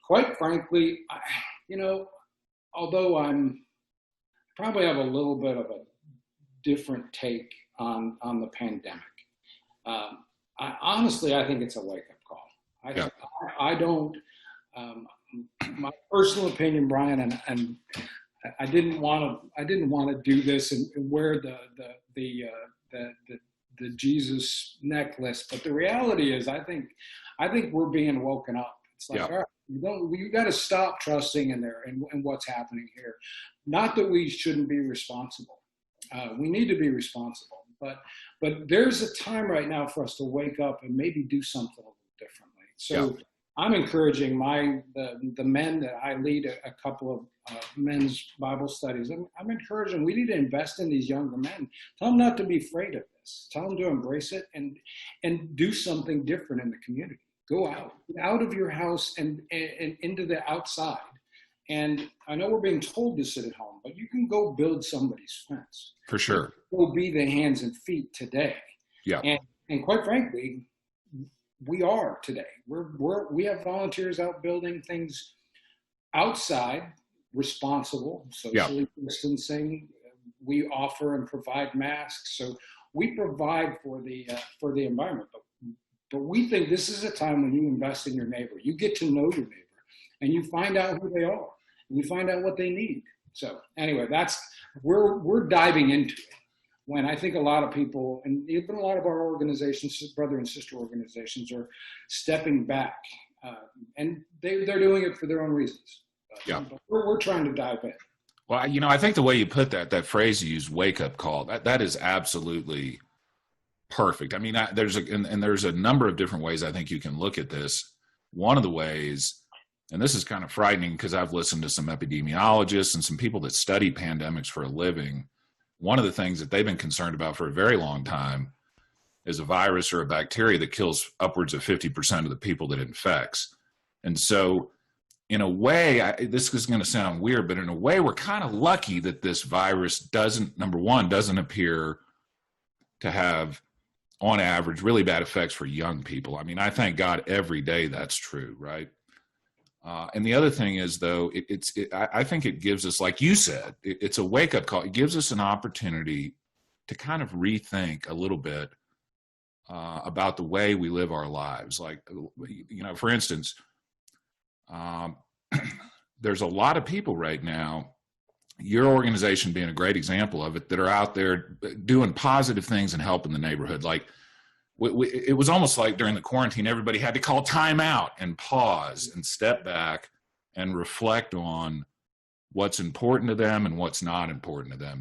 quite frankly, you know, although I'm probably have a little bit of a different take on the pandemic. Honestly, I think it's a wake up call. Yeah. I don't. My personal opinion, Brian, and I didn't want to do this and wear the Jesus necklace, but the reality is, I think we're being woken up. It's like, Yeah. all right, you got to stop trusting in there and what's happening here. Not that we shouldn't be responsible. We need to be responsible, but there's a time right now for us to wake up and maybe do something a little differently. So Yeah. I'm encouraging the men that I lead a couple of men's Bible studies. I'm encouraging, we need to invest in these younger men. Tell them not to be afraid of this. Tell them to embrace it and do something different in the community. Go out of your house and into the outside. And I know we're being told to sit at home, but you can go build somebody's fence. For sure. Go be the hands and feet today. Yeah. And quite frankly, we are today. We have volunteers out building things outside, responsible, socially distancing. We offer and provide masks, so we provide for the environment. But we think this is a time when you invest in your neighbor. You get to know your neighbor, and you find out who they are, and you find out what they need. So anyway, we're diving into it. When I think a lot of people, and even a lot of our organizations, brother and sister organizations, are stepping back, and they're doing it for their own reasons. Yeah. But we're trying to dive in. Well, I think the way you put that phrase you use, wake up call, that is absolutely perfect. I mean, there's a number of different ways I think you can look at this. One of the ways, and this is kind of frightening because I've listened to some epidemiologists and some people that study pandemics for a living. One of the things that they've been concerned about for a very long time is a virus or a bacteria that kills upwards of 50% of the people that it infects. And so in a way, this is going to sound weird, but in a way, we're kind of lucky that this virus doesn't appear to have, on average, really bad effects for young people. I mean, I thank God every day that's true, right? And the other thing is, though, I think it gives us, like you said, it's a wake-up call. It gives us an opportunity to kind of rethink a little bit about the way we live our lives. Like, for instance, there's a lot of people right now, your organization being a great example of it, that are out there doing positive things and helping the neighborhood. Like, it was almost like during the quarantine, everybody had to call time out and pause and step back and reflect on what's important to them and what's not important to them.